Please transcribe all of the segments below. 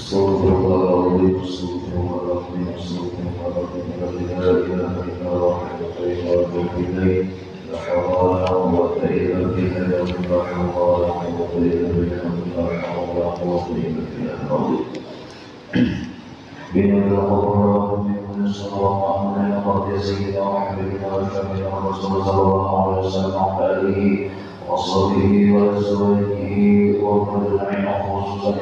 استغفر الله العظيم استغفر الله العظيم استغفر الله العظيم الذي لا اله الا هو الحي القيوم اليه لا حول ولا قوه الا بالله لا حول ولا قوه الا بالله لا حول ولا قوه الا بالله العظيم بنا القرآن من صلى الله عليه وسلم سيدنا وحبيبنا وشفيعنا الرسول صلى الله عليه وسلم وعلى آله وصحبه وأزواجه ومن أجمعين خصوصا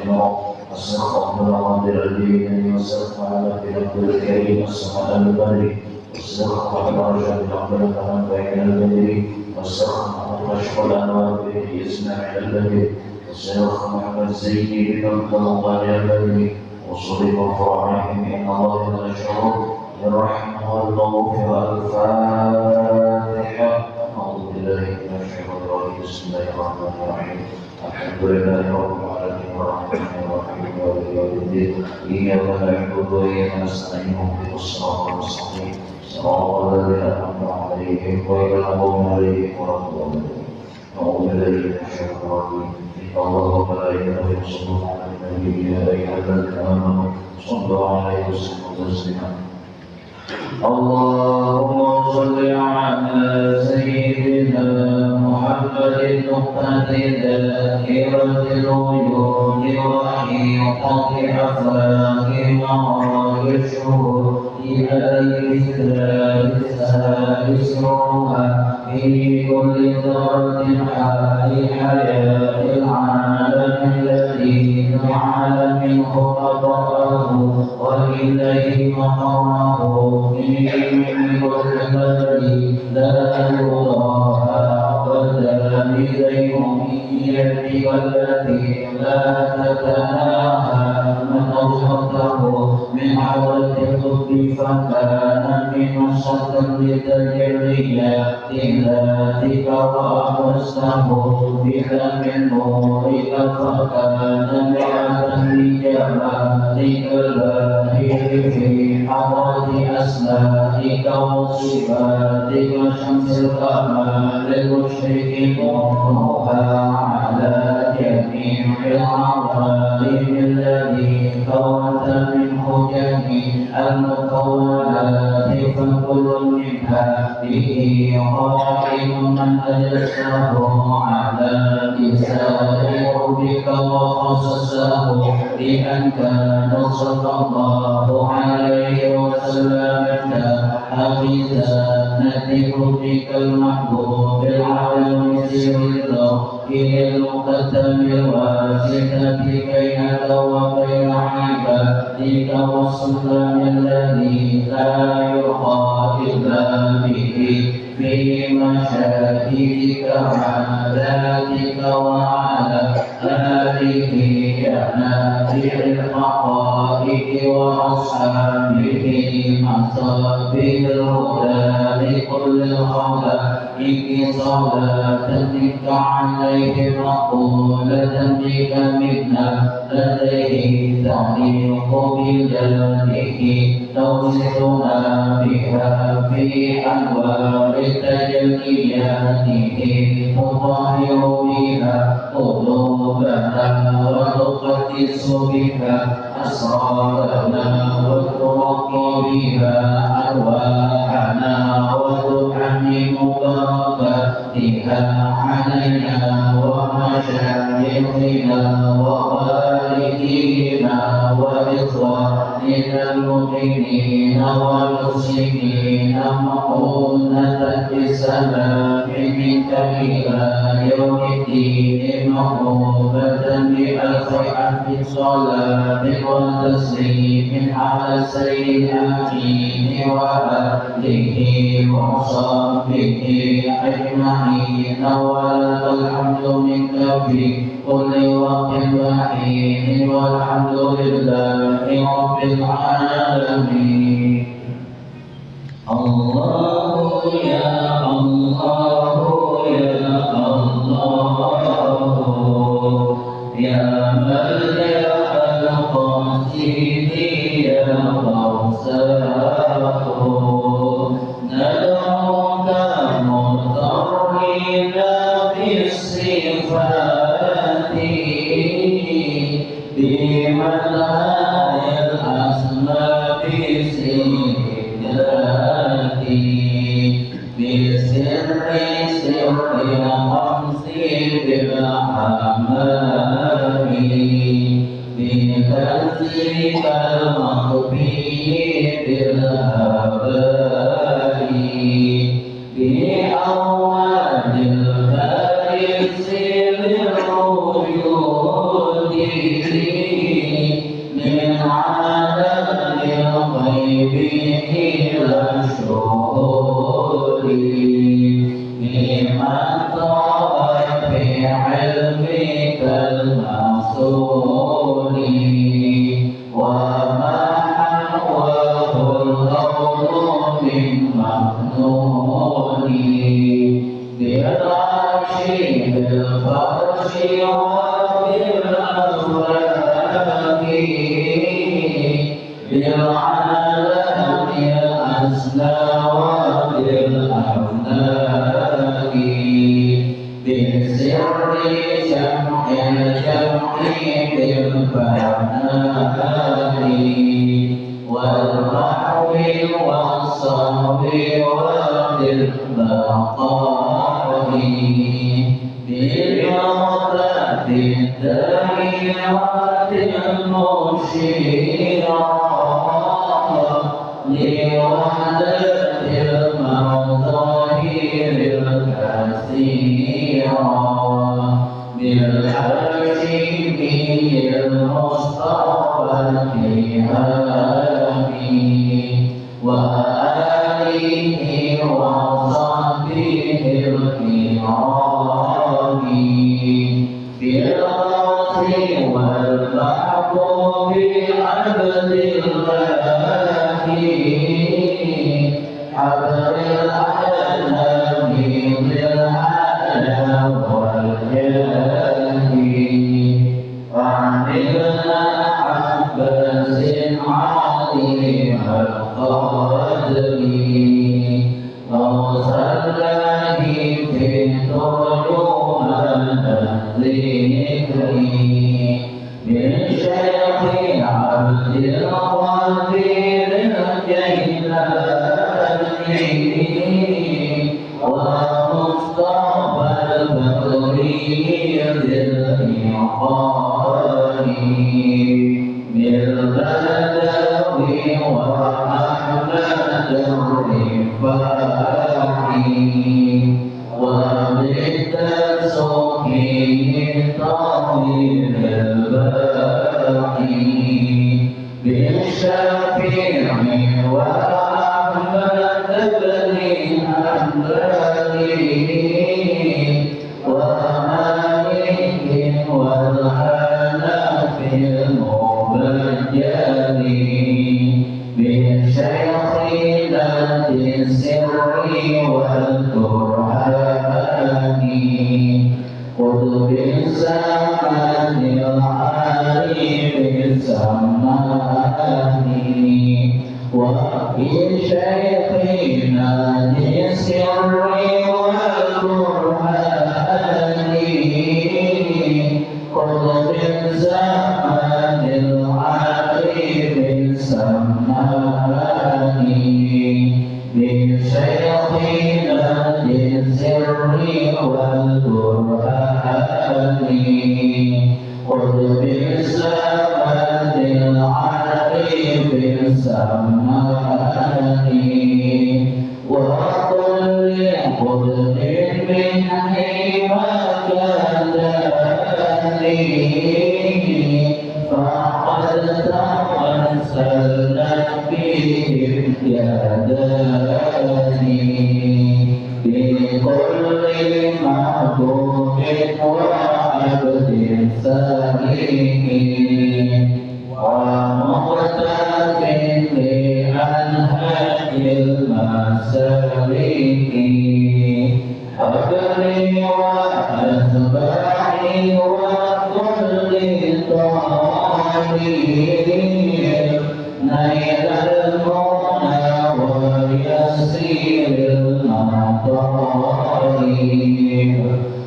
الصدق قدر الدين والصدق على بلاد الكريم السماء البري والصدق على رجال الأقبال فمن بين البدر والصدق على رشق الأنوار به إسماعيل البدر والصدق محمد زيد بن الله البدري وصلي وفرعهم إن الله لا يشعر يرحمه المغفر الفاتحة أعوذ بالله من الشيطان الرجيم بسم الله الرحمن الرحيم الحمد لله رب العالمين الرحمن الرحيم مالك يوم الدين إياك نعبد وإياك نستعين اهدنا الصراط المستقيم صراط الذين أنعمت عليهم غير المغضوب عليهم ولا الضالين أعوذ بالله من الشيطان الرجيم إن الله وملائكته يصلون على النبي يا أيها الذين آمنوا صلوا عليه وسلموا تسليما اللهم صل على سيدنا محمد نقطة ذاكرة الوجود وحيطة أفلاك مراد الشهور إلى الإسلام سروها في كل ذرة حال حياة العالم الذي جعل منه قضاءه وإليه مقره في كل بدر لا يراها أبدا بذيوميتك التي لا تتناهى من أوصته من حضرة القطب فكان من الصدر لتجليات ذاتك وأحسنه بها من نورك فكان بعدا لجمالك الباهر في حضرة أسمائك وصفاتك شمس الكمال المشرق نورها على جميع العوالم الذي كونت منه جميع المكونات فكل منها به قائم من أجسه على لسان ربك وخصصه بأن كان صلى الله عليه وسلم بزانة ربك المحبوب العالم سر الذكر المقدم الواسطة بينك وبين عبادك والسلم الذي لا يرقى إلا به في مشاهدك عاداتك وعلى آله يا نافع الحقائق وأصحابه مصابيح الهدى لكل الخلائق صلاة منك عليه مقولة بك منا لديه تليق بجلاله توصلنا بها في أنوار تجلياته تطهر بها قلوبنا وتقدس بها أسرارنا وترقي بها أرواحنا وتحمم بركاتها علينا ومشايخنا ووالدينا وإخواننا المؤمنين والمسلمين مؤونة بالسلام منك إلى يوم الدين محبوبة بألف ألف صلاة وتسليم على السيد الأمين وآله وصحبه أجمعين ولك الحمد منك في كل وقت وحين والحمد لله رب العالمين. الله يا الله يا الله يا ملجأ القاصدين يا غوثاه ندعوك مضطرين بالصفات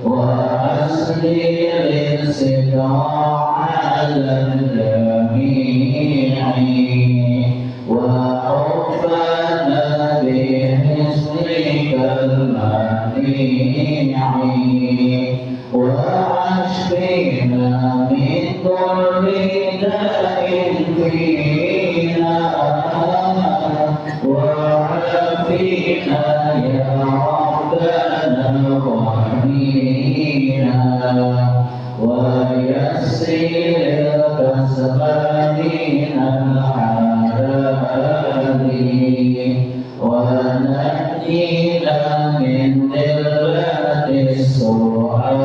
وأسأل تسليل الستار على الجميع وحفنا بحسنك المنيع واشفنا من كل داء فينا وعافينا يا ربنا وحمينا ويسر كسبانين الحلال ونجينا من ذلة السؤال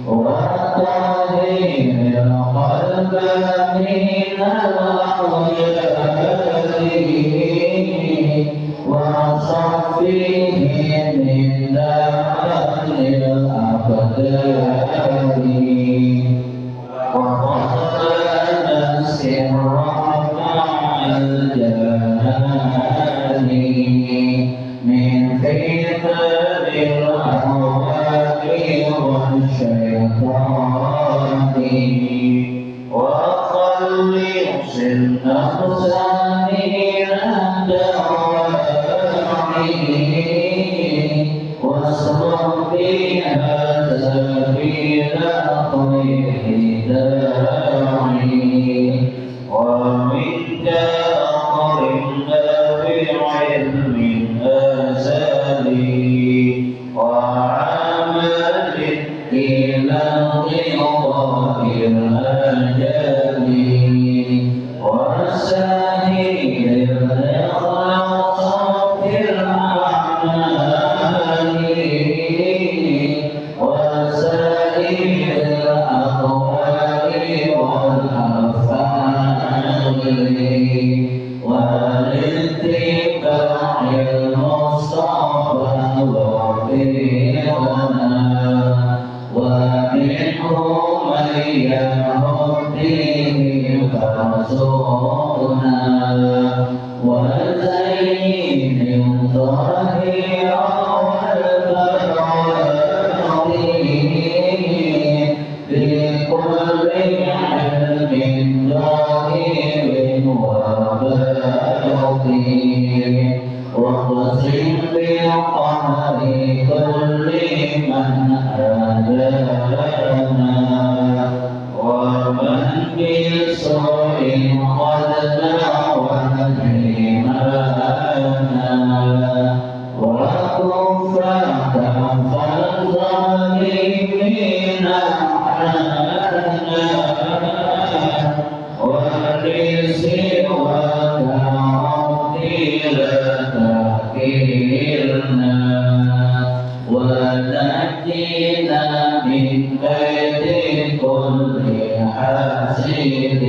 وطهر القلب من الأغيار وصفيه من دخل الأقدار وقضانا السر مع الجنان من فتن الأهواء والشيطان وخلص النفس من الدواعي واصرف بها سبيل خير داعي ومن دار بعلم أزلي وعمل إلى انقضاء الأجل وسهل الإخلاص في الأعمال وسائر الأقوال والأفعال والاتباع المصطفى وفقنا ومنه من يهديه فرزقنا وزين الظاهر والباطن بكل علم ظاهر وباطن واقسم بالقهر كل من آذانا ومن بسوء قد ناوى إيمانا وكف كف الظالمين عنا ولسواك ربي لا تحكرنا ونجينا من كيد كل حاسد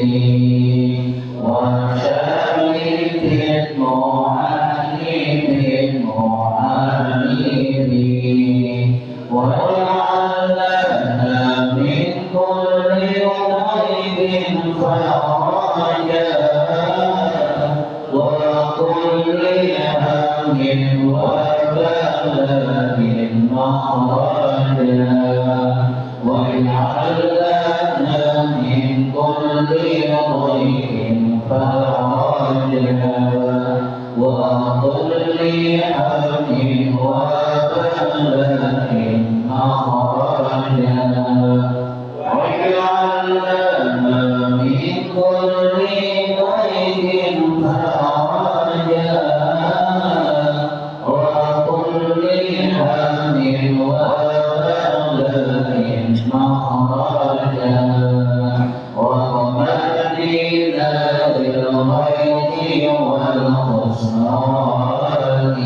وشميت معاند معاند وجعلنا من كل ضيق فرجا وكل هم وبلاء مخرجا وجعلنا من كل ضيق فرجا وكل هم وبلاء مخرجا وجعلنا من كل ضيق فرجا وكل هم وبلاء مخرجا ومهدنا بالغيب والخسران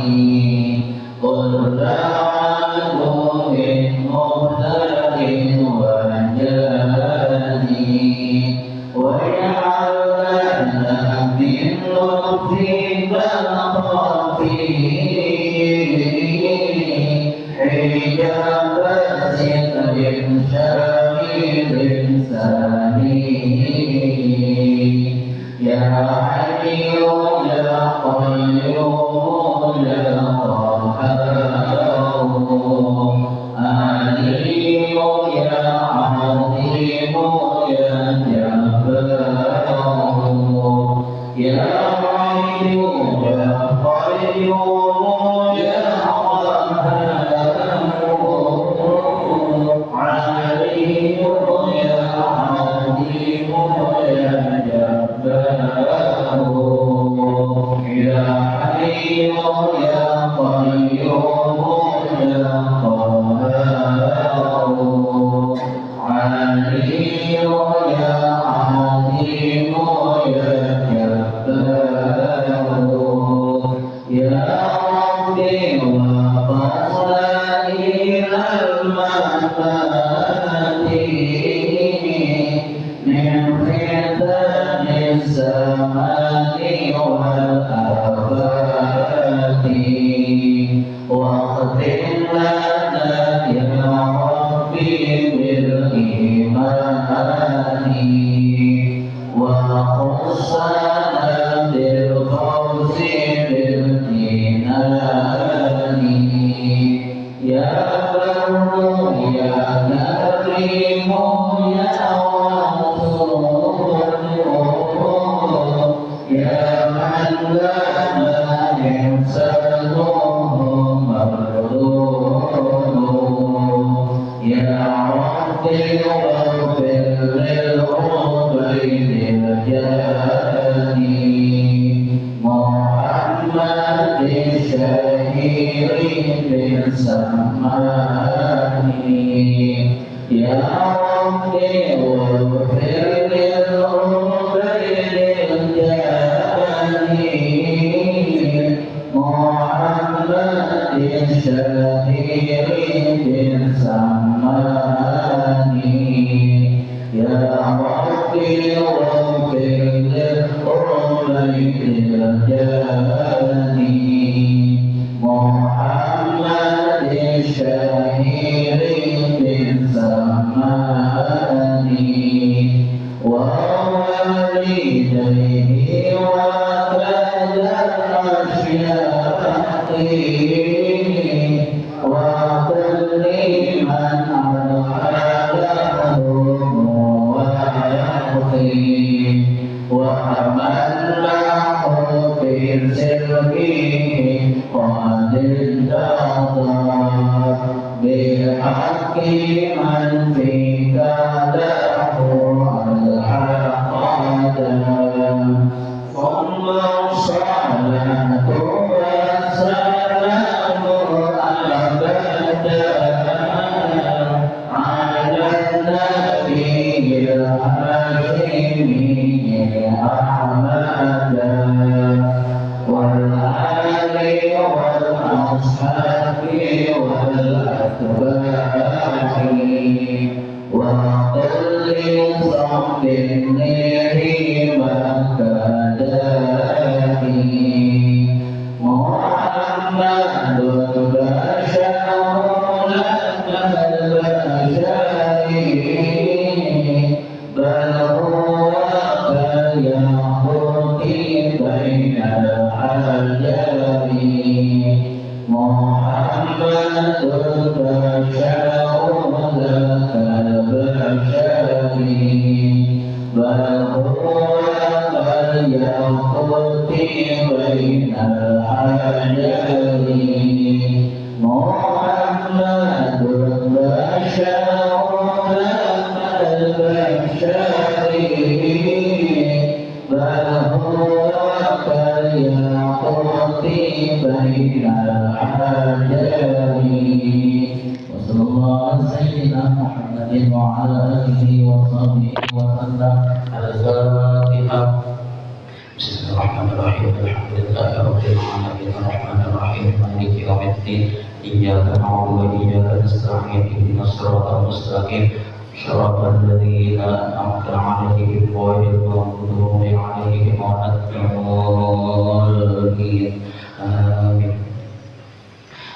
كل عدو مبتلى وجاني وجعلنا من لطفك الخفي حجاب ستر شامل ثاني يا حي يا قيوم يا قهار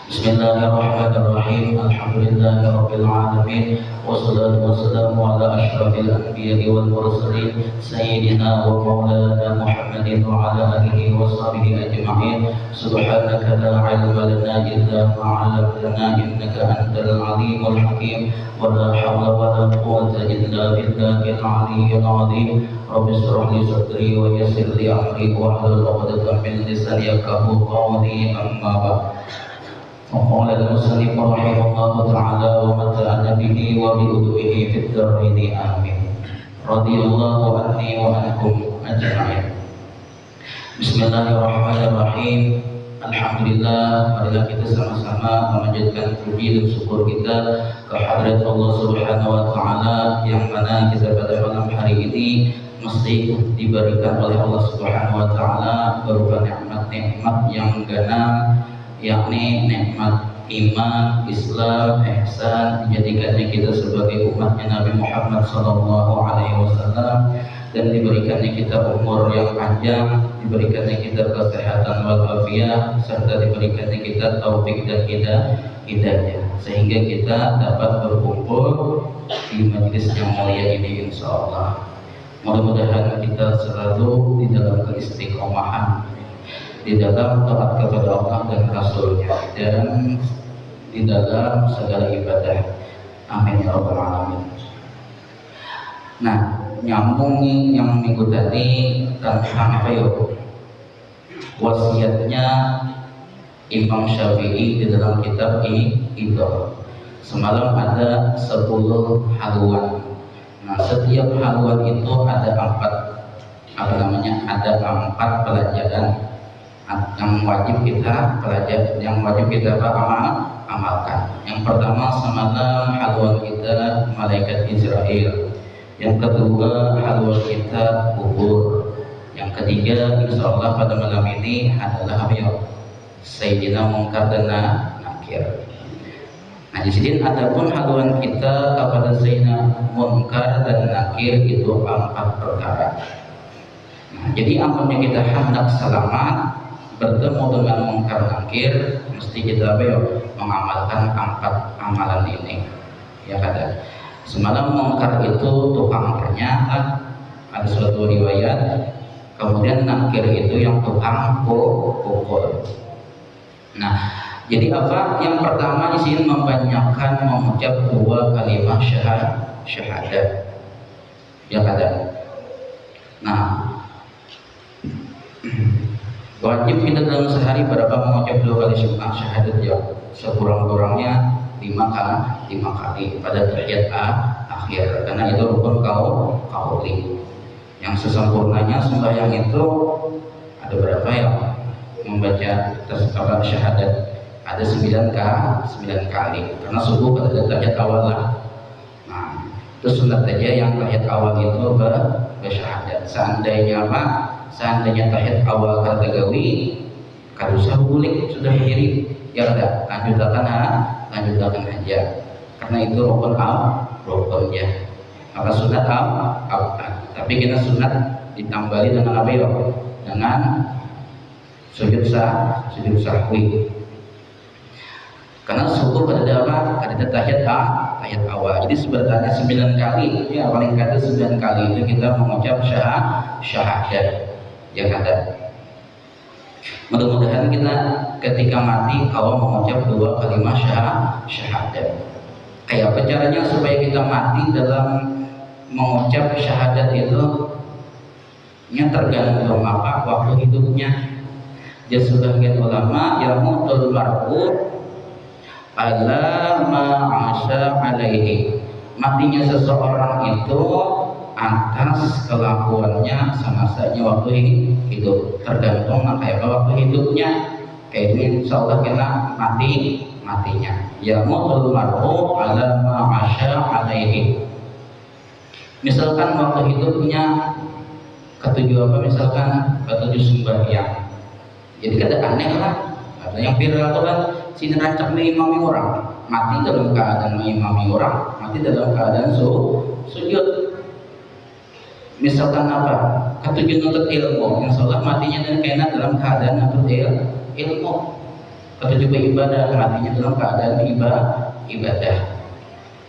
Bismillahirrahmanirrahim. Alhamdulillahirabbil alamin. Wassalatu wassalamu ala asyrafil anbiya'i wal mursalin sayyidina wa maulana Muhammadin wa ala alihi wa sahbihi ajma'in. Subhanaka la ilma lana illa ma 'allamtana innaka antal alimul hakim. Wa la hawla wa la quwwata illa billahil aliyyil azim. Rabbi shrah li sadri wa yassir li amri wahlul 'uqdatam min lisani yafqahu qawli. Amma ba'd. وقال المصنف رحمه الله تعالى ومتعنا به وبأذنه في الدارين آمين رضي الله عني وعنكم أجمعين. Bismillahirrahmanirrahim. Alhamdulillah, marilah kita sama-sama memanjatkan puji dan syukur kita kehadirat Allah Subhanahu wa taala yang mana kita pada malam hari ini mesti diberikan oleh Allah Subhanahu wa taala berupa nikmat-nikmat yang ganam, yakni nikmat iman, Islam, ihsan, dijadikannya kita sebagai umatnya Nabi Muhammad SAW, dan diberikannya kita umur yang panjang, diberikannya kita kesehatan walafiat, serta diberikannya kita taufik dan hidayah, sehingga kita dapat berkumpul di majelis yang mulia ini insyaallah. Mudah-mudahan kita selalu di dalam keistiqomahan, di dalam taat kepada Allah dan Rasulnya, dan di dalam segala ibadah. Amin ya rabbal alamin. Nah, nyambung nih yang minggu tadi tentang apa yuk? Wasiatnya Imam Syafi'i di dalam kitab itu. Semalam ada 10 haluan. Nah, setiap haluan itu ada 4 pelajaran yang wajib kita pelajari, yang wajib kita amalkan. Yang pertama semalam haluan kita malaikat Israel, yang kedua haluan kita kubur, yang ketiga insyaallah pada malam ini adalah Sayyidina Munkar dan Nakir. Nah, di sini adapun haluan kita kepada Sayyidina Munkar dan Nakir itu 4 perkara. Nah, jadi amalnya kita hendak selamat bertemu dengan Munkar Nakir, mesti kita mengamalkan 4 amalan ini. Ya kada. Semalam Munkar itu tukang tanya, ada suatu riwayat. Kemudian Nakir itu yang tukang pukul. Nah, jadi apa? Yang pertama di sini membanyakkan mengucap 2 kalimat syahadat. Ya kada. Nah, wajib kita dalam sehari berapa mengucap 2 kali syahadat ya? Sekurang-kurangnya 5 kali pada tahiyat akhir, karena itu rukun qauli. Yang sesempurnanya sembahyang itu ada berapa ya? Membaca syahadat ada 9 kali, karena subuh ada tahiyat awal lah. Nah, itu sunat aja yang tahiyat awal itu bersyahadat. Seandainya tahiyat awal kata gawi karusa bulik sudah diri, ya udah lanjutkan aja, karena itu rukunnya. Maka sunat tapi kita sunat ditambali dengan apa ya? Dengan sujud sahwi. Karena subuh ada apa? Ada tahiyat awal. Jadi sebenarnya 9 kali, ya paling kata 9 kali itu kita mengucap syahadat. Yang ada. Mudah-mudahan kita ketika mati kalau mengucap 2 kalimat syahadat. Kayak apa caranya supaya kita mati dalam mengucap syahadat itu? Nya tergantung apa waktu hidupnya. Dia sebagian ulama yamutul mar'u ala ma'asya alaihi. Matinya seseorang itu atas kelakuannya semasanya waktu hidup, tergantung kayak apa waktu hidupnya. Kayak ini insyaallah kena matinya ya mutul mar'u ala ma'asya alaihi. Misalkan waktu hidupnya ketujuh apa? Misalkan ketujuh sembahyang. Jadi kada aneh lah. Ada yang viral itu kan sini rancak mengimami orang, mati dalam keadaan mengimami orang, mati dalam keadaan sujud. Misalkan apa? Ketujuh nuntut ilmu, yang sholat matinya dan kena dalam keadaan nuntut ilmu. ketujuh beribadah, matinya dalam keadaan ibadah.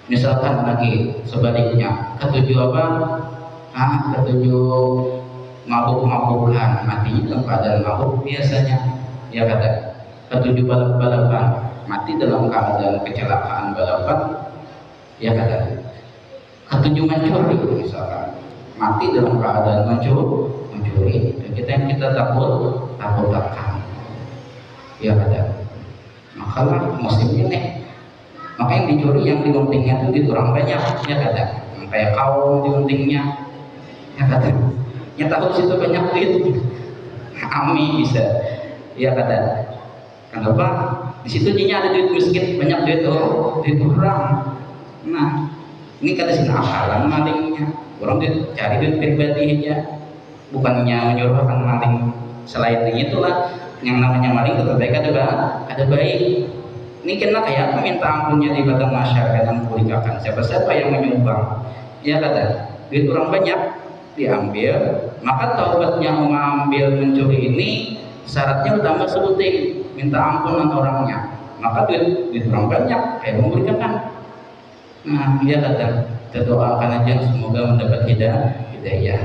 Misalkan lagi sebaliknya, ketujuh apa? Ketujuh mabuk-mabukan, matinya dalam keadaan mabuk biasanya. Ya kata. Ketujuh balap-balapan, mati dalam keadaan kecelakaan balapan. Ya kata. Ketujuh mencuri misalkan, mati dalam keadaan mencuri. Dan kita takutkan. Ya kata. Makalah musim ini, maka yang dicuri yang diguntingnya itu dikurang banyak. Ya kata. Kayak kaum diguntingnya. Ya kata. Ya tahu situ banyak duit. Ami bisa. Ya kata. Kenapa? Di situ jinya ada duit miskin, banyak duit orang. Nah, ini kata sini akalan malingnya. Orang cari duit pribadi aja, bukannya menyuruhkan maling. Selain itulah yang namanya maling tetap baik ada baik. Ini kena kayak apa, minta ampunnya di badan masyarakat yang memulikakan siapa yang menyumbang. Ya kata, duit orang banyak diambil, maka taubatnya mengambil mencuri ini syaratnya utama sebutin minta ampunan orangnya. Maka duit orang banyak kayak memulikakan. Nah, dia kata, kita doakan aja semoga mendapat hidayah.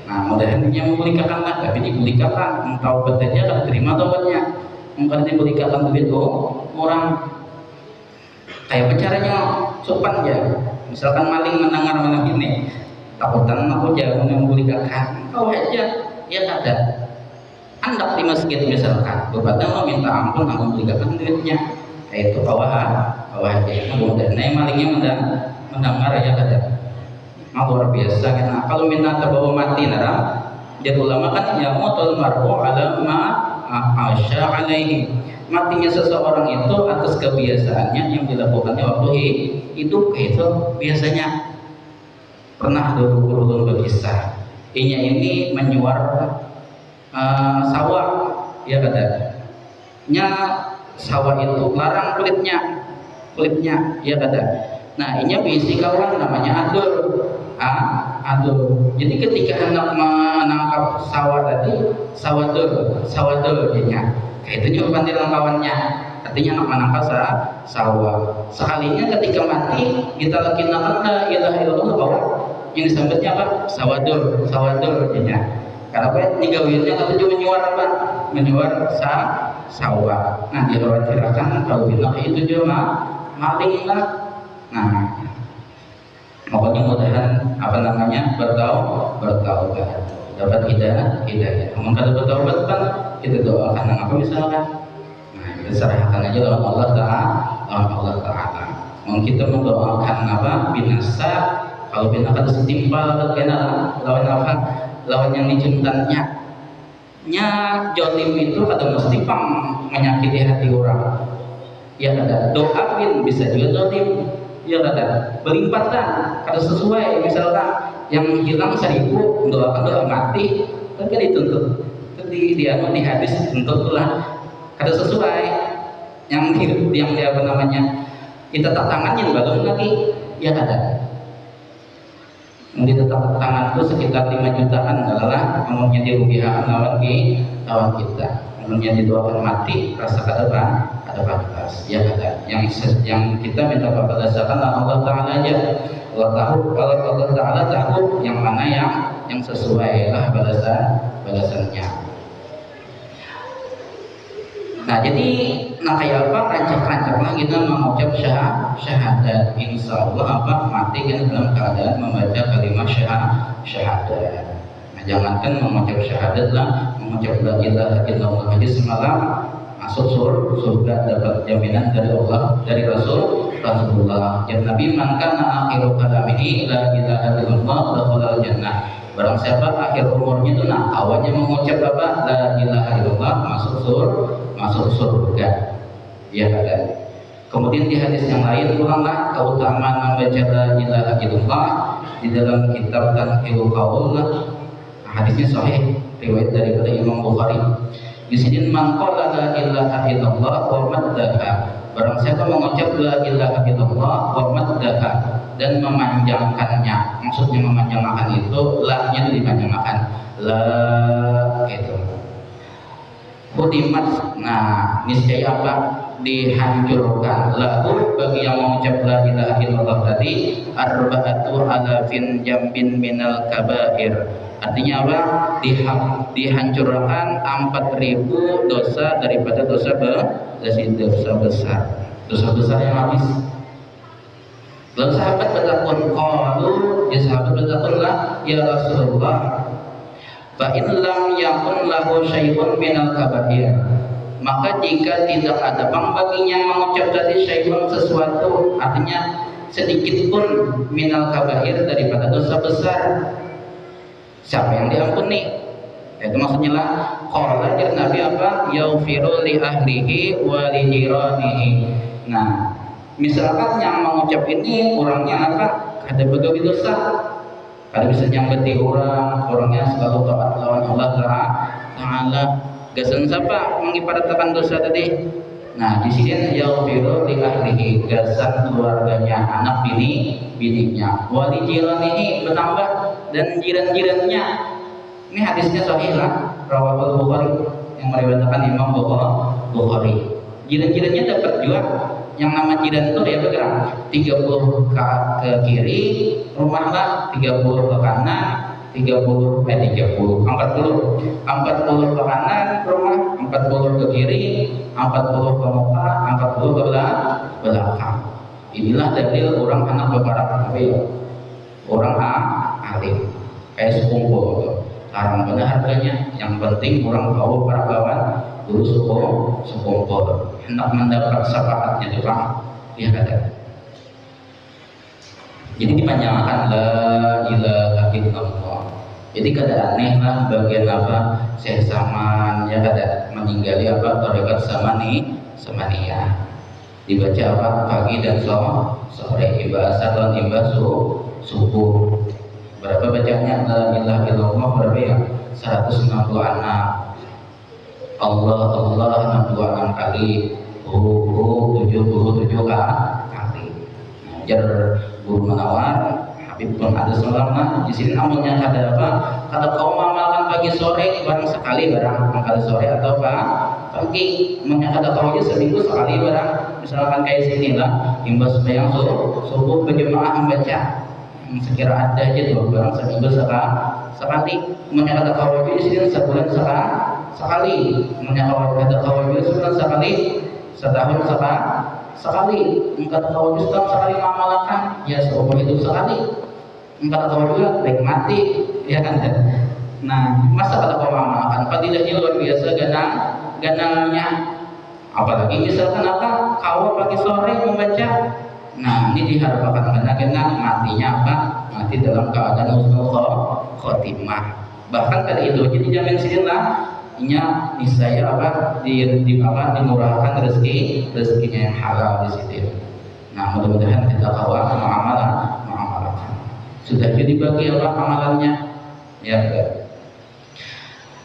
Nah, mudah-mudahan dia memulikakan lah, tapi dipulikakan, taubat aja kan terima taubatnya. Mungkin dipulikakan duit orang. Kayak caranya sopan ya. Misalkan maling mendengar malam ini, takutan aku jangan memulikakan. Kau aja, ya kata. Andak di masjid misalkan, berbeda mau minta ampun, aku memulikakan duitnya. Itu bawah aja. Mudah-mudahan malingnya mendengar ya kata. Luar biasa kan. Kalau minta terbawa mati nara, jadi ulama kan ya mutul mar'u ala ma asya alaihi. Matinya seseorang itu atas kebiasaannya yang dilakukannya waktu hidup. Itu biasanya pernah dulu berkisah. Ini menyuar sawah, ya kata. Sawah itu larang kulitnya, ya kata. Nah, ini bisi kawan namanya adul. Jadi ketika hendak menangkap sawah tadi, sawadul jadinya. Kayak itu juga pantilan kawannya. Artinya hendak menangkap sawah. Sekalinya ketika mati kita lakinakan la ilaha illallah bahwa yang disebutnya apa? Sawadul jadinya. Karena apa? Nigawirnya kata juga menyuar apa? Menyuar sawah. Nah, dikhawatirkan kalau bilang itu juga maling lah. Nah, pokoknya mudahan bertaubat, dapat hidayah. Namun kalau bertaubat kan kita doakan apa misalkan. Nah, kita serahkan aja lawan Allah Taala. Mau kita mendoakan apa binasa, kalau binasa ada setimpal lawan apa? Lawan yang dicintannya. Jolim itu kada mesti menyakiti hati orang. Ya kada doain bisa juga jolim. Ya kata berlimpatan kada sesuai, misalkan yang hilang 1000 doakan doa mati kan dituntut di hadis tuntutlah kada sesuai yang dia apa namanya kita tak tangannya balong lagi, ya kada yang ditetap tangan itu sekitar 5 jutaan adalah umumnya dirugikan lawan kita, umumnya didoakan mati rasa kada pantas, ya kata. Yang kita minta berdasarkan Allah Taala aja. Allah Taala tahu yang mana yang sesuai lah balasannya. Nah, jadi kayak apa rancak lah kita mengucap syahadat. Insya Allah mati kan dalam keadaan membaca kalimat syahadat. Nah, jangankan mengucap syahadat lah, mengucap la ilaha illallah aja semalam masuk surga, dapat jaminan dari Allah, dari Rasulullah. Ya Nabi, man kana akhiru kalamihi la ilaha illallah dakhala jannah. Barang siapa akhir umurnya itu awalnya mengucap apa? La ilaha illallah, masuk surga. Ya kan? Kemudian di hadis yang lain ulanglah keutamaan membaca la ilaha illallah di dalam kitab Tanqihul Qaul. Hadisnya sahih, riwayat daripada Imam Bukhari. Di sini man qala la ilaha illallah wa maddaha, barang siapa mengucap la ilaha illallah wa maddaha dan memanjangkannya. Maksudnya memanjangkan itu la-nya dipanjangkan, la itu hudimat. Nah, niscaya apa? Dihancurkan lahu bagi yang mengucap la ilaha illallah tadi arba'atu alafin jambin minal kabair. Artinya apa? Dihancurkan 4.000 dosa daripada dosa besar. Dosa besar yang habis. Lalu sahabat bertakun, qalu, ya sahabat bertakun lah, ya Rasulullah, fa in lam yakun lahu syai'un minal kabair. Maka jika tidak ada bang baginya mengucap tadi syai'un sesuatu, artinya sedikit pun minal kabair daripada dosa besar, siapa yang diampuni? Itu maksudnya lah. Qala jar Nabi apa? Yaghfiru li ahlihi wa li jiranihi. Nah, misalkan yang mengucap ini orangnya apa? Ada begawi dosa, kada bisa nyambeti orangnya selalu taat lawan Allah Ta'ala. Gasan siapa mengibaratkan dosa tadi? Nah, di sini yaghfiru li ahlihi, gasan keluarganya, anak bininya, wali jiranihi, bertambah dan jiran-jirannya. Ini hadisnya sahih lah, rawahul Bukhari, yang meriwayatkan Imam Bukhari. Jiran-jirannya dapat juga. Yang nama jiran itu ya bergerak 30 ke kiri rumah lah, 30 ke kanan, 40 ke kanan rumah, 40 ke kiri, 40 ke muka, 40 ke belakang. Inilah dalil orang anak beberapa orang alim kayak sekumpul. Larang benar harganya, yang penting orang tahu para kawan dulu sekumpul hendak mendapat syafaatnya Tuhan, ya kata. Jadi dipanjangkan la ilaha illallah. Jadi kada aneh lah bagian apa Syekh Saman ya kada meninggali apa tarekat Samaniyah. Dibaca apa pagi dan sore, imbas asar dan imbas subuh. Berapa bacanya la ilaha illallah? Berapa ya? 166. Allah 66 kali, 77 kali. Jar Guru Menawar Habib pun ada selama di sini amalnya ada apa? Kalau kau mengamalkan pagi sore barang sekali barang kali sore atau pagi, ada kau aja seminggu sekali barang. Misalkan kayak sini lah imbas sembahyang subuh berjemaah membaca sekira ada aja tuh barang seminggu sekali. Ada kau aja di sini sebulan sekali. Ada kau aja sebulan sekali, setahun sekali. Engkau tahu juga sekali mengamalkan ya seumur hidup sekali. Engkau tahu juga baik mati ya kan. Nah, masa kata kau mengamalkan fadilahnya luar biasa ganangnya. Apalagi misalkan apa kau pagi sore membaca. Nah, ini diharapkan benar-benar matinya apa? Mati dalam keadaan husnul khotimah. Bahkan tadi itu jadi jamin sini lah nya niscaya apa dimurahkan rezekinya yang halal di situ. Nah, mudah-mudahan kita kawan mengamalkan. Sudah jadi bagi apa amalannya ya.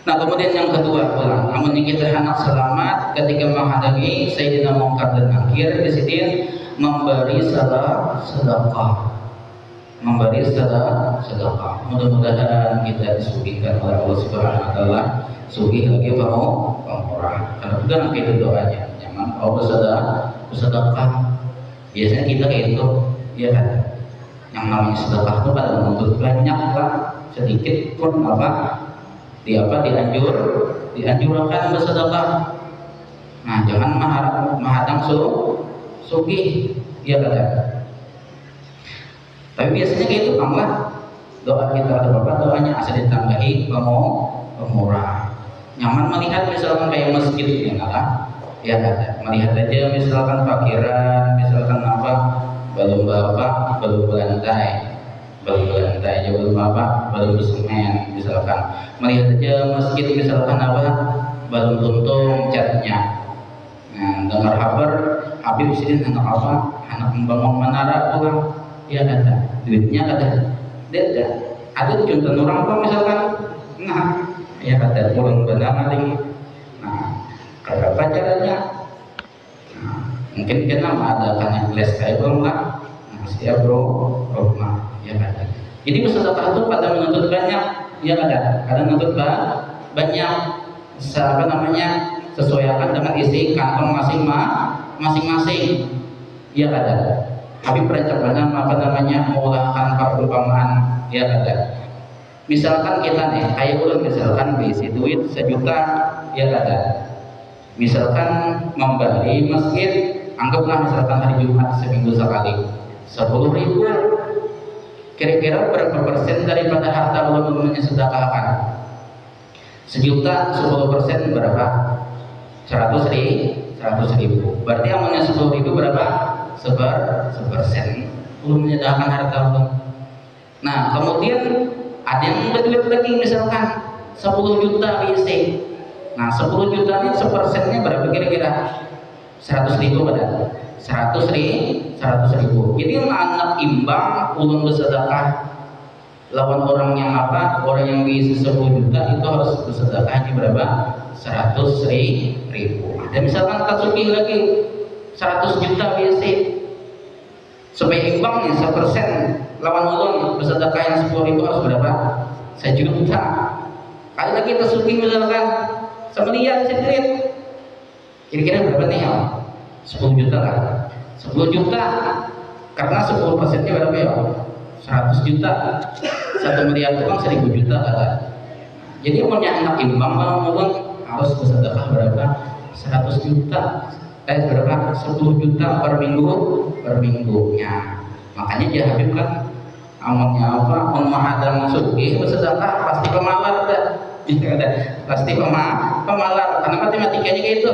Nah, kemudian yang kedua pula, namun kita hendak selamat ketika menghadapi Sayyidina Munkar dan Nakir di sini memberi sedekah. Mudah-mudahan kita disuguhkan oleh Allah Subhanahu wa taala sugih lagi pemurah. Karena bukan itu doanya. Jangan bersedekah. Biasanya kita kayak itu, ya kan? Yang namanya sedekah itu pada menuntut banyak lah, sedikit pun dianjurkan bersedekah. Nah, jangan menghadang sugih, ya kan? Tapi biasanya kayak itu lah. Doa kita ada apa? Doanya asal ditambahi pemurah. Nyaman melihat misalkan kayak masjid yang ada, ya ada. Melihat aja misalkan parkiran, misalkan belum lantai, belum bersemen, misalkan. Melihat aja masjid misalkan belum tuntung catnya. Nah, dengar kabar Habib sini anak membangun menara pulang, ya ada. Duitnya ada. Ada contoh orang kok misalkan, nah ya kata pulang benar lagi. Nah, berapa caranya? Nah, mungkin kita ada kan yang les kayak belum lah. Nah, siap bro, ya kata. Jadi bersedekah itu pada menuntut banyak, ya kata. Ada menuntut banyak, sesuaikan dengan isi kantong masing-masing. Ya kada. Habib perancangan apa namanya mengulangkan perumpamaan. Ya kada. Misalkan kita nih, kayak ulun misalkan berisi duit 1 juta, ya kada. Misalkan membeli masjid, anggaplah misalkan hari Jumat seminggu sekali 10.000. Kira-kira berapa persen daripada harta ulun sedekahkan? 1 juta 10% berapa? 100.000. Berarti amalnya 10.000 berapa? 1%. Ulun menyedekahkan harta ulun. Nah kemudian ada yang berduit lagi misalkan 10 juta WC. Nah 10 juta ini 1%-nya berapa kira-kira? 100.000 pada 100.000. Jadi anak imbang ulun bersedekah lawan orang yang apa? Orang yang bisa 10 juta itu harus bersedekahnya berapa? 100.000. Ada misalkan tasukih lagi 100 juta WC. Supaya imbang nih 1% lawan ulun bersedekah yang 10.000 harus berapa? 1 juta. Kali lagi tasukih misalkan 1 miliar sedikit. Kira-kira berapa nih ya? 10 juta lah. 10 juta karena 10%-nya berapa ya? 100 juta. 1 miliar itu kan 1.000 juta kan? Jadi punya anak imbang ulun harus bersedekah berapa? 100 juta. Berapa? 10 juta per minggunya. Makanya dia Habib kan amalnya apa? Menghadang sugih bersedekah pasti pemalar dah. Pasti pemalar karena matematikanya kayak itu.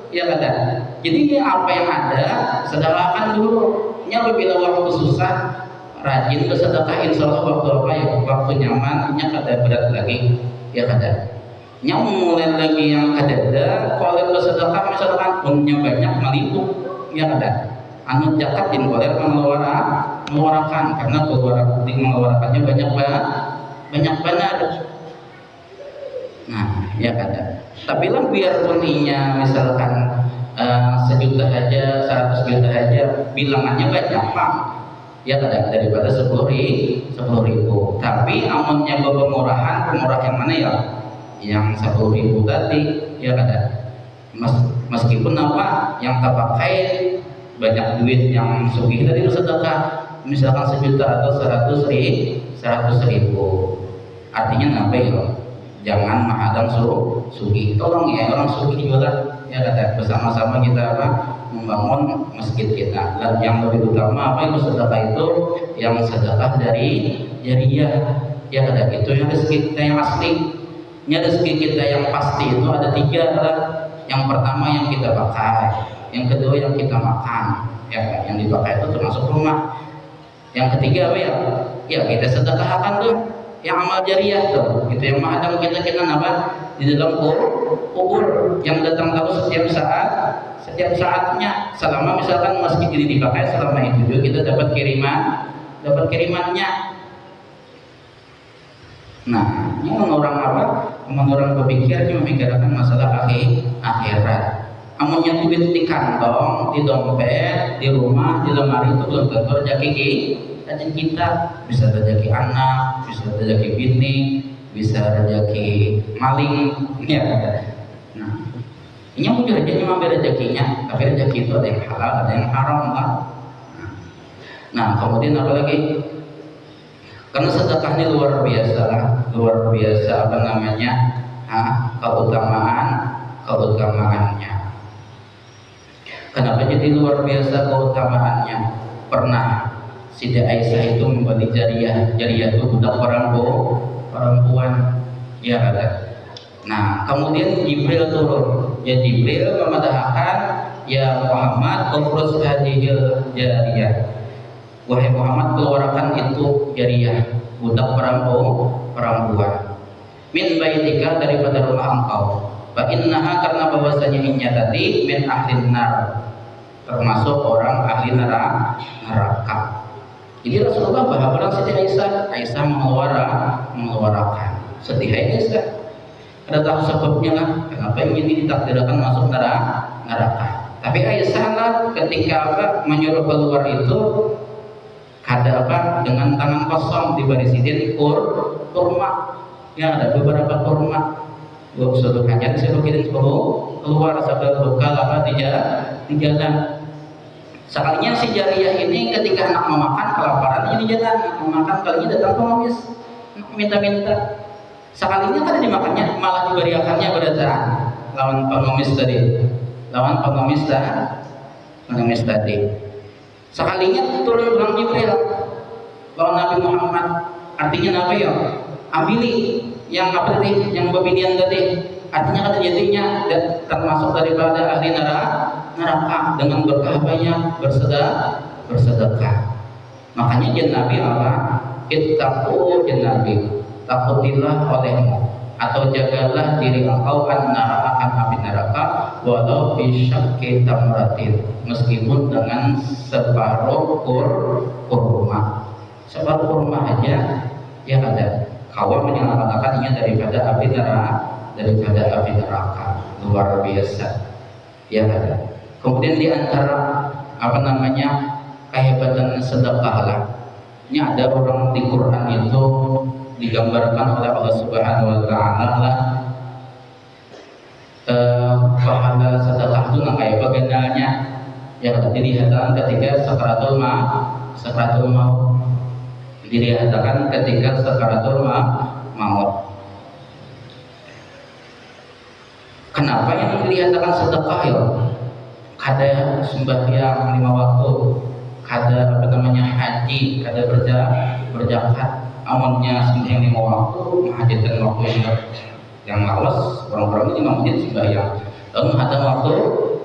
Ya kada. Jadi apa yang ada sedekahkan dulu. Nya bila waktu susah rajin bersedekah, insya Allah waktu apa ya? Waktu nyaman, nya kada berat lagi. Ya kada. Nya mulai lagi yang kadada kalau bersedekah misalkan punya banyak meliput. Ya kada. Anu zakat din boleh mengeluarkan karena mengeluarkannya banyak benar. Nah, ya kada. Tapi lah biarpun inya misalkan 1 juta aja, 100 juta aja, bilangannya banyak pak. Ya kada daripada 10.000. Tapi amunnya pemurahan yang mana ya? Yang 10.000 tadi, ya kada. Meskipun apa yang terpakai banyak duit yang sugih tadi itu sedekah, misalkan 1 juta atau 100.000. Artinya apa ya? Jangan menghadang sugih. Tolong ya orang sugih juga ya kada bersama-sama kita apa membangun masjid kita. Dan yang lebih utama apa itu sedekah itu yang sedekah dari jariyah. Ya kada itu yang rezeki kita yang asli. Nya rezeki kita yang pasti itu ada 3 lah. Yang pertama yang kita pakai, yang kedua yang kita makan. Ya yang dipakai itu termasuk rumah. Yang ketiga apa ya? Ya kita sedekahkan tuh yang amal jariah tuh, gitu yang menghadang kita apa di dalam kubur yang datang terus setiap saatnya selama misalkan masjid ini dipakai selama itu juga kita dapat kirimannya. Nah ini orang apa? Orang berpikir memikirkan masalah akhirat. Amunnya duit di kantong, di dompet, di rumah, di lemari itu belum tentu rezeki kita. Bisa rezeki anak, bisa rezeki bini, bisa rezeki maling, ya. Nah, ini mungkin rezeki ambil rezekinya, tapi rezeki itu ada yang halal, ada yang haram lah. Nah, kemudian apa lagi? Karena sedekah ini luar biasa apa namanya? Keutamaannya. Kenapa jadi luar biasa keutamaannya? Pernah Siti Aisyah itu membeli jariyah itu budak perempuan, ya ada. Nah kemudian Jibril turun, ya Jibril memadahkan ya Muhammad ukhruj hadhil jariyah. Wahai Muhammad keluarkan itu jariyah budak perempuan min baitika daripada rumah engkau. Fa innaha karena bahwasanya inya tadi min ahlin nar termasuk orang ahli neraka. Jadi Rasulullah berhabaran Siti Aisyah mengeluarkan sedih Aisyah. Ada tahu sebabnya lah kenapa ini ditakdirkan masuk neraka. Tapi Aisyah lah ketika menyuruh keluar itu kada dengan tangan kosong dibarisin kurma. Ya ada beberapa kurma suatu hajat saya kirim keluar sambil bekal apa di jalan. Sekalinya si jariyah ini ketika anak mau makan kelaparan ini di jalan, mau makan kalinya datang pengemis minta-minta. Sekalinya kan dimakannya malah diberiakannya berdasar lawan pengemis tadi. Sekalinya turun bilang Jibril lawan Nabi Muhammad, artinya apa ya? Ambili yang apa tadi, yang bebinian tadi, artinya kata jadinya termasuk daripada ahli neraka dengan berkah banyak bersedekah. Makanya jen Nabi apa? Ittaqu jen Nabi, takutilah olehmu atau jagalah diri engkau akan api neraka walau bisyakki tamratin, meskipun dengan separuh kurma. Separuh kurma aja ya ada kawan menyelamatkannya daripada api neraka luar biasa ya ada. Kemudian di antara kehebatan sedekah lah, ini ada orang di Quran itu digambarkan oleh Allah Subhanahu wa taala lah, pahala sedekah itu kayak bagaimana ya dilihatkan ketika sakaratul maut, dilihatkan ketika sakaratul maut. Kenapa yang dilihatkan sedekah ya? Kada sembahyang 5 waktu, kada haji, kada berzakat. Amalnya sembahyang 5 waktu, menghajatkan waktu yang malas, orang-orang ini masjid sembahyang. Lalu ada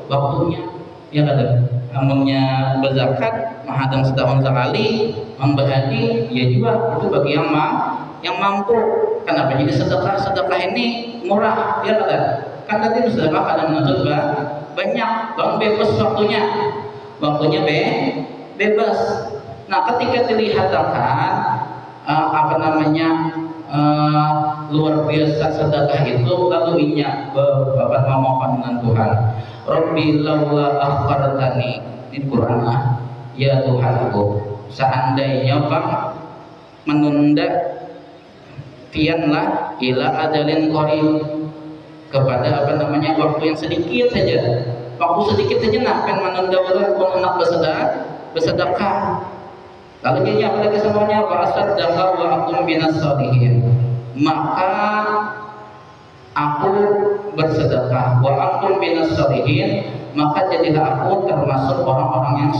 waktunya, ya kada. Amalnya berzakat, menghadang setahun sekali, memberhaji, ya juga itu bagi yang mampu. Kenapa jadi sedekah ini murah, ya kada. Kan tadi sedekah ada menuntut banyak, bang bebas waktunya bebas. Nah ketika dilihatkan luar biasa sedekah itu, lalu inya bapak memohon dengan Tuhan, Rabbi laula akhartani, di Quran ya Tuhanku, seandainya bang menunda tianlah ila ajalin qarib, kepada waktu yang sedikit saja, nah pen menunda pun anak bersedekah. Lalu dia apa lagi semuanya, bahasa dakar wa akum binas salihin, maka aku bersedekah, wa akum binas salihin, maka jadilah aku termasuk orang-orang yang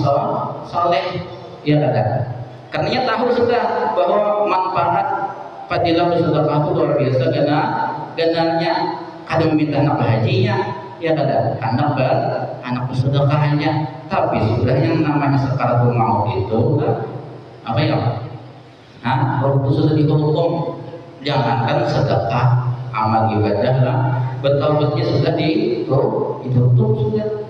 soleh. Ya ada. Karenanya tahu sudah bahwa manfaat fadilah bersedekah itu luar biasa, gananya kada meminta anak hajinya, ya kada anak bersedekahnya, tapi sudah yang namanya sakaratul maut itu apa ya? Waktu sudah dihukum, jangankan sedekah, amal ibadah lah, betul-betulnya sudah ditutup sudah.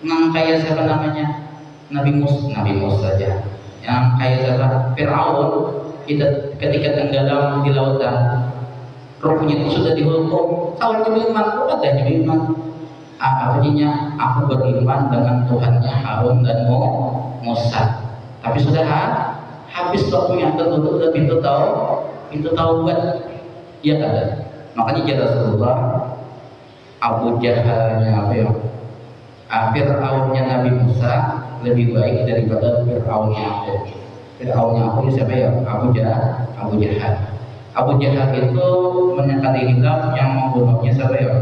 Nang kaya siapa namanya? Nabi Musa saja. Yang kaya siapa? Fir'aun, ketika tenggelam di lautan, rohnya itu sudah dihukum. Kalau beriman, ada beriman. Artinya aku beriman dengan Tuhannya Harun dan Musa. Tapi sudah habis waktunya, tertutup dan pintu taubat. Ya kan? Makanya kata Rasulullah, Abu Jahalnya Fir'aunnya Nabi Musa lebih baik daripada Fir'aunnya aku. Fir'aunnya aku siapa ya? Abu Jahal. Abu Jahal itu menyangkali hilaf yang membunuhnya siapa ya?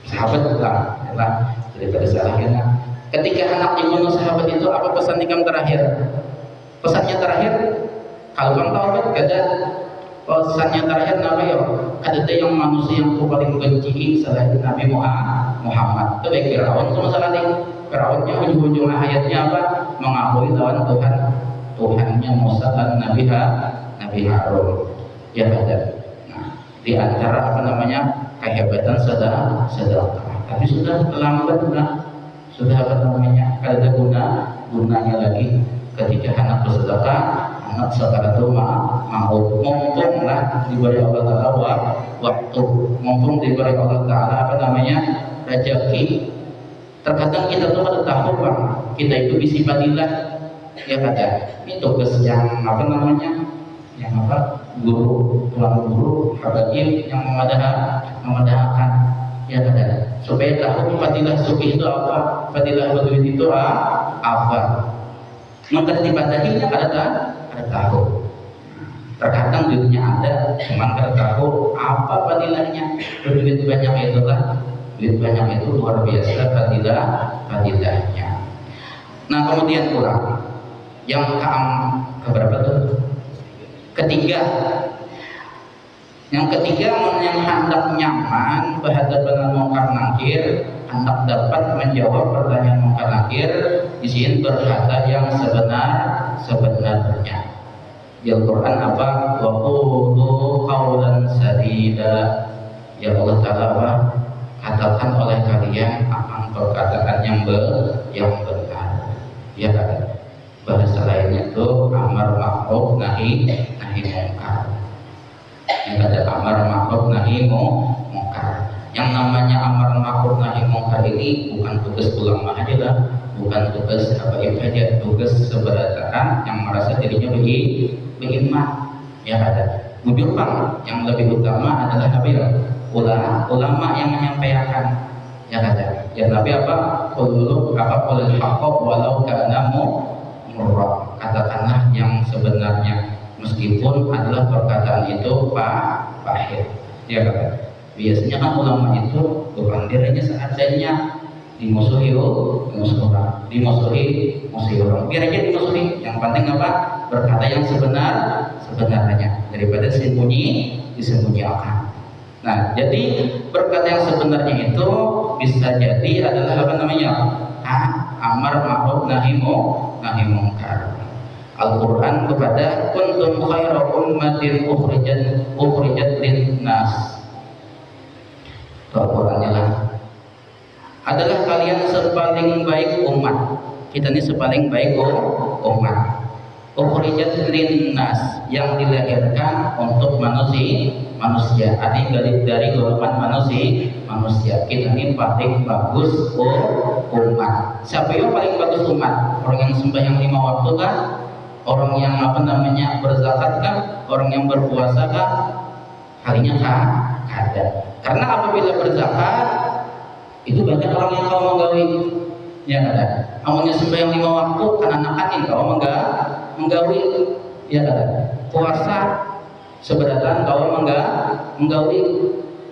Sahabat lah daripada salahnya. Ketika anak dibunuh sahabat itu, apa pesan nikam terakhir? Pesannya terakhir, kalau bang tahu kan kada pesannya terakhir apa ya? Ada yang manusia yang paling benci selain Nabi Muhammad. Itu baik Fir'aun sama sekali. Fir'aunnya ujung-ujung ayatnya apa? Mengakui lawan Tuhannya Musa dan Nabi Harun. Ya ada. Nah, di antara kehebatan sedekah. Tapi sudah lambat sudah ada gunanya lagi ketika anak bersedekah, anak sakaratul maut, mumpung lah diberi Allah Taala waktu, mumpung diberi Allah Taala rezeki. Terkadang kita tuh kada tahu bang, kita itu bisifadillah ya kada. Ini tugas yang guru, tuan guru, habaib yang memadahkan ya kan, supaya tahu fadilah suki itu apa, fadilah berduit itu apa. Mengerti padahilnya ada tahu. Terkadang duitnya ada, cuman kada tahu apa fadilahnya. Duit banyak itulah, duit banyak itu luar biasa fadilahnya. Nah kemudian pula yang keberapa tuh? Ketiga. Yang ketiga yang hendak nyaman berhadapan dengan mungkar nakir, hendak dapat menjawab pertanyaan mungkar nakir, izin berkata yang sebenarnya. Di Al-Quran apa? Wa qulu qawlan sadida. Ya Allah Ta'ala apa? Katakan oleh kalian akan perkataan yang benar. Ya kan? Bahasa lainnya itu amar ma'ruf nahi munkar. Yang ada amar ma'ruf nahi munkar. Yang namanya amar ma'ruf nahi munkar ini bukan tugas ulama aja lah, bukan tugas habaib aja, tugas seberatan yang merasa dirinya beriman. Ya ada. Bujur bang, yang lebih utama adalah ulama yang menyampaikan. Ya ada. Ya Nabi apa? Qul haqqa walau kana murra. Katakanlah yang sebenarnya meskipun adalah perkataan itu pahit. Ya kan? Biasanya kan ulama itu bukan dirinya seadanya, dimusuhi orang, biar aja dimusuhi. Yang penting apa? Berkata yang sebenarnya daripada disembunyikan. Nah, jadi berkata yang sebenarnya itu bisa jadi adalah apa namanya? Amar ma'ruf nahi munkar. Al-Quran kepada kuntum khairu ummatin ukhrijat lin-nas. Al-Qurannya lah adalah kalian sepaling baik umat. Kita ini sepaling baik umat. Ukhrijat lin-nas, yang dilahirkan untuk manusia. Artinya dari golongan manusia. Kita ini paling bagus umat. Siapa yang paling bagus umat? Orang yang sembahyang 5 waktu kan? Orang yang berzakat kan? Orang yang berpuasa kan? Halinya kada. Karena apabila berzakat itu banyak orang yang kau menggawi. Ya kada. Amunnya sembahyang 5 waktu kan anak-anak kau menggawi. Ya kada. Puasa seberatan kau menggawi.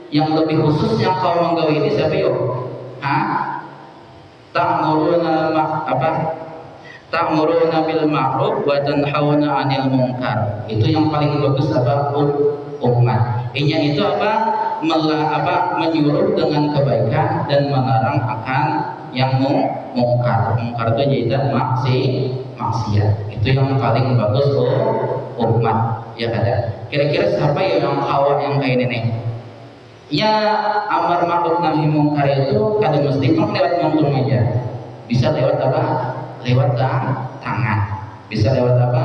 Yang lebih khusus yang kau menggawi ini siapa yo? Ta'muruna bil ma'ruf wa tanhauna 'anil munkar. Itu yang paling bagus apa? Umat. Inya itu apa? Menyuruh dengan kebaikan dan melarang akan yang mungkar. Mungkar itu jadi maksiat. Itu yang paling bagus umat. Ya kada. Kira-kira siapa yang kawan yang kayak ini nih? Ya amar ma'ruf nahi munkar itu kada mesti lewat ngomong aja. Bisa lewat apa? Lewat tangan. Bisa lewat apa?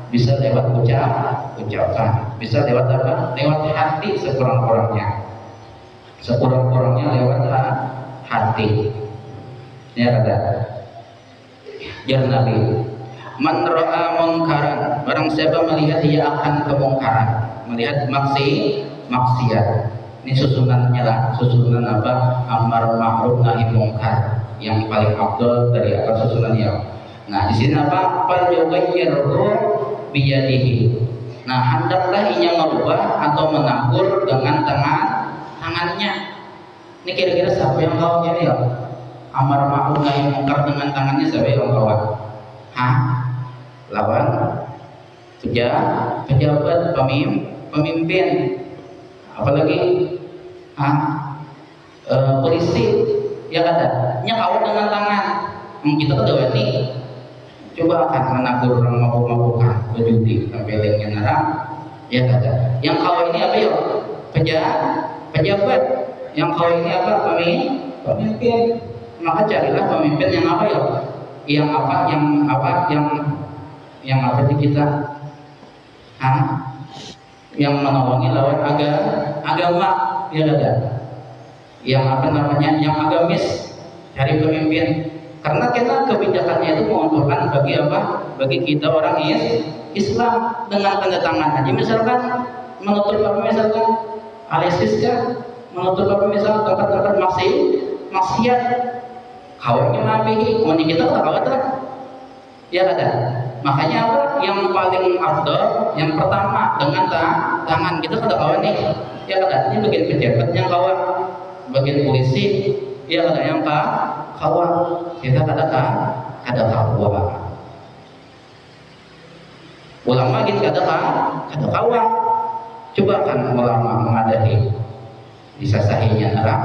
Bisa lewat ucapan. Bisa lewat apa? Lewat hati sekurang-kurangnya. Sekurang-kurangnya lewat hati. Ya kada. Ya Nabi, man ra'a munkaran, barang siapa melihat dia akan kemungkaran, melihat maksiat. Ini susunannya lah, susunan apa? Amar ma'ruf nahi munkar. Yang paling afdal dari apa susunannya. Nah, di sini apa? Fal yughayyirhu biyadihi. Nah, hendaklah ia merubah atau menakur dengan tangannya. Ini kira-kira siapa yang kawan ya? Amar ma'ruf nahi munkar dengan tangannya siapa yang kawan? Lawan pejabat, pemimpin, apalagi polisi, ya kata nya kawat dengan tangan. Kita kedawati coba akan menakur orang mabuk-mabukan berjudi tempelengnya nerang, ya kata yang kawat ini apa ya? Pejabat. Yang kawat ini apa? Pemimpin. Maka carilah pemimpin yang apa ya? Yang apa di kita? Yang menolongi lawan agama, ya ada. Yang apa namanya? Yang agamis, cari pemimpin Karena kebijakannya itu menguntungkan bagi apa? Bagi kita orang Islam. Dengan tanda tangan aja misalkan menutup apa misalkan alisis kan, menutup apa misalkan tempat-tempat maksiat kawannya nabi, mau kita tak kawat lah. Ya ada. Makanya apa? Yang paling afdal, yang pertama dengan tangan kita kada kawan nih. Ya ada. Ini bagian pejabat yang kawan, bagian polisi, ya ada yang kawan. Kita kada kawan. Ulama gitu kada kawan. Coba kan ulama mengadahi bisa sahinya nerang,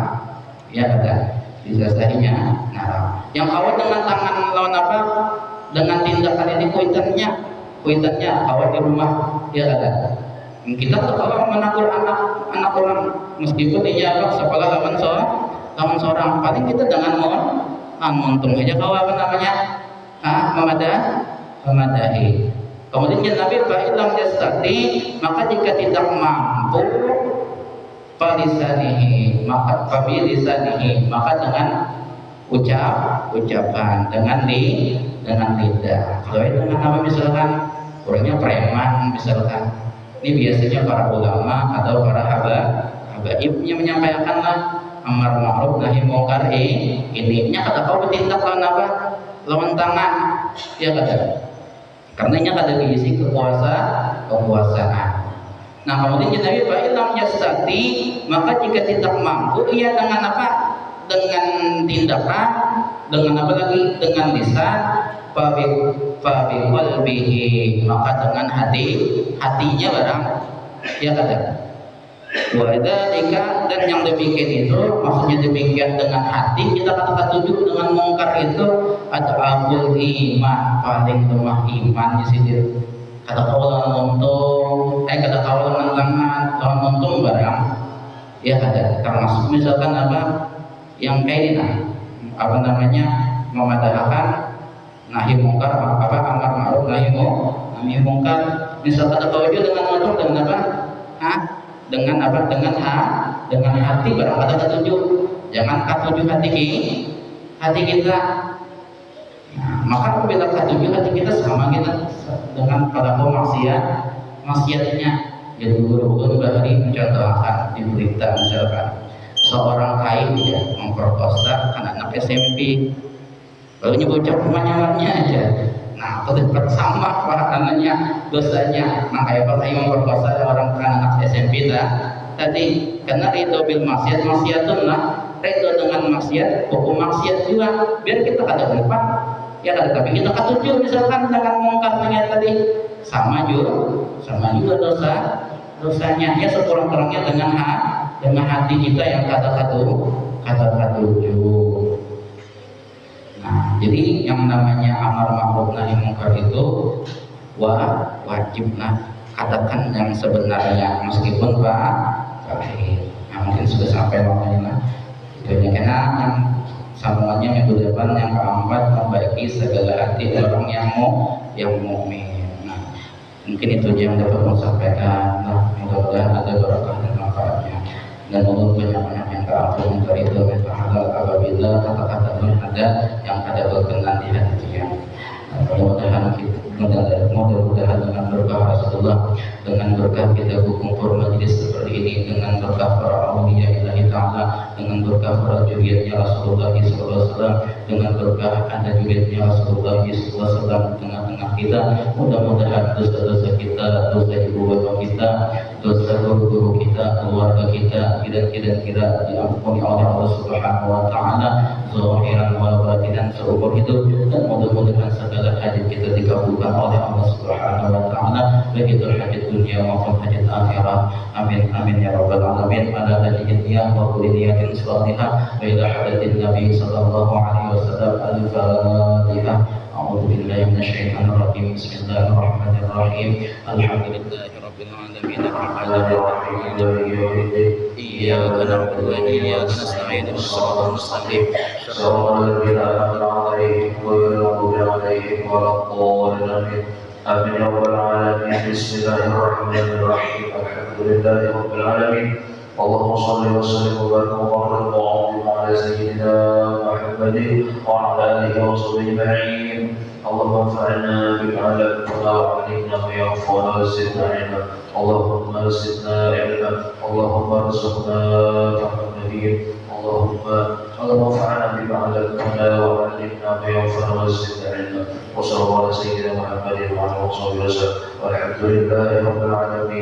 ya ada. Bisa sahinya nerang. Yang kawan dengan tangan lawan apa? Dengan tindakan ini kuitannya awal di rumah ya ada. Kita kalau menakur anak orang meskipun dia apa sekolah lawan seorang paling kita dengan montung aja kau apa namanya memadahi. Kemudian Nabi fa'ilam yastati, maka jika tidak mampu falisanihi maka dengan ucapan dengan lidah. Kalau itu dengan apa misalkan orangnya preman misalkan, ini biasanya para ulama atau para habaibnya menyampaikanlah amar ma'ruf nahi munkar ini kata kau bertindak lawan apa? Lawan tangan ya kata. Karena ini kada diisi kekuasaan. Nah kemudian Nabi fa'ilam yastati, maka jika tidak mampu ia dengan apa? Dengan tindakan, dengan apa lagi? Dengan lisan, qalbihi, maka dengan hatinya barang ya kata. Wa dzalika, dan yang demikian itu maksudnya demikian dengan hati kita katakan tujuh dengan mungkar itu ada abul iman, paling lemah iman di sini. Kata kawalan untung, kata kawalan tangan, kawan untung barang ya ada. Termasuk misalkan apa yang kayak ini apa namanya memadahkan nahi mungkar apa amar ma'ruf nahi mungkar. Misalkan ada kau dengan untung dengan apa? Dengan apa? Dengan hati barang kata ketujuh. Jangan ketujuh hati kita. Nah, maka apabila ketujuh hati kita sama kita dengan pada maksiatnya. Jadi guru-guru bahari mencontohkan di berita misalkan seorang kain ya memperkosa anak SMP. Lalu bocah pemanyalannya aja. Nah, tetap sama pahalanya, dosanya. Nah, kayak apa kayak memperkosa orang anak SMP tadi karena itu bil maksiatun lah. Itu dengan maksiat, hukum maksiat juga. Biar kita kada lupa. Ya kada, tapi kita ketujuh misalkan dengan mungkarnya tadi sama juga dosanya. Ya sekurang-kurangnya dengan hati kita yang kata ketujuh. Nah, jadi yang namanya amar ma'ruf nahi munkar itu wajib katakan yang sebenarnya meskipun baik. Nah, mungkin sudah sampai waktunya itu karena yang sambungannya minggu depan yang keempat membaiki segala hati orang yang mukmin. Nah, mungkin itu yang dapat saya sampaikan. Nah, mudah-mudahan ada berkah dan manfaatnya. Dan untuk banyak-banyak yang keampun dari itu halal apabila kata-katanya ada yang ada berkenan di hati dia. Mudah-mudahan dengan berkah Rasulullah, dengan berkah kita berkumpul majlis seperti ini, dengan berkah para auliya Ilahi Ta'ala, dengan berkah para juriatnya Rasulullah SAW, dengan berkah ada juriatnya Rasulullah SAW tengah-tengah kita. Mudah-mudahan dosa-dosa kita, dosa ibu bapa kita, dosa guru-guru kita, keluarga kita, kira-kira diampuni oleh Allah Subhanahu wa Ta'ala, zahiran wa batinan seumur hidup, dan mudah-mudahan segala hajat kita dikabulkan oleh Allah Subhanahu wa Ta'ala, baik itu hajat dunia maupun hajat akhirat. Amin amin ya rabbal alamin. Ala hadiyyah wa kulli niyatin salihah wa ila hadatin Nabi sallallahu alaihi wasallam. Al-Fatihah. A'udzu billahi minasyaitonir rajim. Bismillahirrahmanirrahim. Alhamdulillahi rabbil alamin. Iyyaka na'budu wa iyyaka nasta'in. Shiratal mustaqim. Shiratal ladzina an'amta 'alaihim ghairil maghdubi 'alaihim waladdallin. Amin ya rabbal alamin. Bismillahirrahmanirrahim. Alhamdulillahi rabbil alamin. Allahumma shalli wa sallim wa barik wa barik ala sayyidina Muhammad محمد وعلى آله وصحبه أجمعين. اللهم انفعنا بما علمتنا وعلمنا ما ينفعنا وزدنا علما. اللهم زدنا علما. اللهم ارزقنا فهم النبي. اللهم انفعنا بما علمتنا وعلمنا ما ينفعنا وزدنا علما. وصلى الله على سيدنا محمد وعلى اله وصحبه وسلم والحمد لله رب العالمين.